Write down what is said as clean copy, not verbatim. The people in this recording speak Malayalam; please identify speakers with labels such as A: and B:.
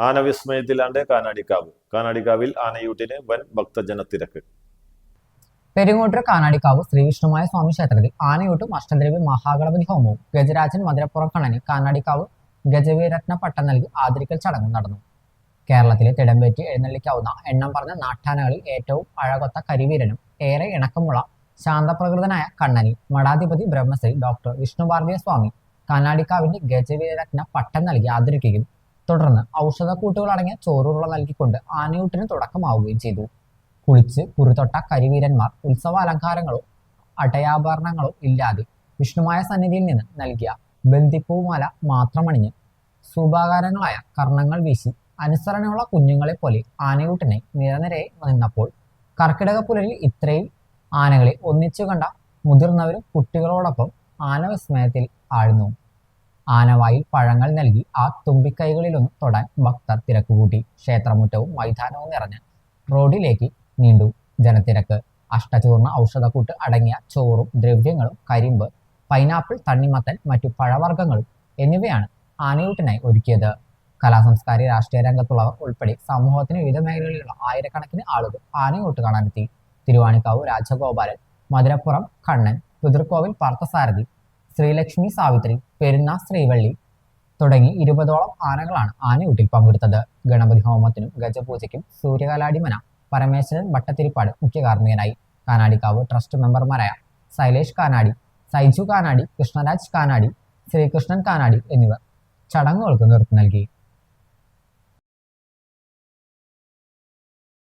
A: ആനവിസ്മയത്തിലാണ്ട് കാനാടിക്കാവ്. കാനാടിക്കാവിൽ ആനയൂട്ടിന് വൻ ഭക്തജനത്തിരക്ക്.
B: പെരിങ്ങോട്ടൂർ കാനാടിക്കാവ് ശ്രീവിഷ്ണുമായ സ്വാമി ക്ഷേത്രത്തിൽ ആനയൂട്ടും അഷ്ടദ്രവ്യ മഹാഗണപതി ഹോമവും ഗജരാജൻ മധുരപ്പുറം കണ്ണന് കാനാടിക്കാവ് ഗജവീരത്ന പട്ടം നൽകി ആദരിക്കൽ ചടങ്ങും നടന്നു. കേരളത്തിലെ തിടമ്പേറ്റി എഴുന്നള്ളിക്കാവുന്ന എണ്ണം പറഞ്ഞ നാട്ടാനകളിൽ ഏറ്റവും അഴകൊത്ത കരിവീരനും ഏറെ ഇണക്കമുള്ള ശാന്തപ്രകൃതനായ കണ്ണനി മഠാധിപതി ബ്രഹ്മശ്രീ ഡോക്ടർ വിഷ്ണുഭാരതീയ സ്വാമി കാനാടിക്കാവിന്റെ ഗജവീരത്ന പട്ടം നൽകി ആദരിക്കുകയും തുടർന്ന് ഔഷധക്കൂട്ടുകൾ അടങ്ങിയ ചോറുള്ള നൽകിക്കൊണ്ട് ആനയൂട്ടിന് തുടക്കമാവുകയും ചെയ്തു. കുളിച്ച് കുറുതൊട്ട കരിവീരന്മാർ ഉത്സവ അലങ്കാരങ്ങളോ അടയാഭരണങ്ങളോ ഇല്ലാതെ വിഷ്ണുമായ സന്നിധിയിൽ നിന്ന് നൽകിയ ബന്ദിപ്പൂമാല മാത്രമണിഞ്ഞ് സൂപാകാരങ്ങളായ കർണങ്ങൾ വീശി അനുസരണമുള്ള കുഞ്ഞുങ്ങളെ പോലെ ആനയൂട്ടിനെ നിരനിരയെ നിന്നപ്പോൾ കർക്കിടക പുലരിൽ ഇത്രയും ആനകളെ ഒന്നിച്ചു കണ്ട മുതിർന്നവരും കുട്ടികളോടൊപ്പം ആനവിസ്മയത്തിൽ ആഴ്ന്നു. ആനവായിൽ പഴങ്ങൾ നൽകി ആ തുമ്പിക്കൈകളിലൊന്ന് തൊടാൻ ഭക്തർ തിരക്കുകൂട്ടി. ക്ഷേത്രമുറ്റവും മൈതാനവും നിറഞ്ഞ് റോഡിലേക്ക് നീണ്ടു ജനത്തിരക്ക്. അഷ്ടചൂർണ്ണ ഔഷധക്കൂട്ട് അടങ്ങിയ ചോറും ദ്രവ്യങ്ങളും കരിമ്പ്, പൈനാപ്പിൾ, തണ്ണിമത്തൻ, മറ്റു പഴവർഗ്ഗങ്ങളും എന്നിവയാണ് ആനയൂട്ടിനായി ഒരുക്കിയത്. കലാസംസ്കാരി രാഷ്ട്രീയ രംഗത്തുള്ളവർ ഉൾപ്പെടെ സമൂഹത്തിന് വിവിധ മേഖലകളിലുള്ള ആയിരക്കണക്കിന് ആളുകൾ ആനയൂട്ട് കാണാനെത്തി. തിരുവാണിക്കാവ് രാജഗോപാലൻ, മധുരപ്പുറം കണ്ണൻ, പുതിർക്കോവിൽ പാർത്ഥസാരഥി, ശ്രീലക്ഷ്മി സാവിത്രി, പെരുന്ന ശ്രീവള്ളി തുടങ്ങി 20ഓളം ആനകളാണ് ആനയൂട്ടിൽ പങ്കെടുത്തത്. ഗണപതി ഹോമത്തിനും ഗജപൂജയ്ക്കും സൂര്യകലാടിമന പരമേശ്വരൻ ഭട്ടത്തിരിപ്പാട് മുഖ്യ കാർമ്മികനായി. കാനാടിക്കാവ് ട്രസ്റ്റ് മെമ്പർമാരായ ശൈലേഷ് കാനാടി, സൈജു കാനാടി, കൃഷ്ണരാജ് കാനാടി, ശ്രീകൃഷ്ണൻ കാനാടി എന്നിവർ ചടങ്ങുകൾക്ക് നേതൃത്വം നൽകി.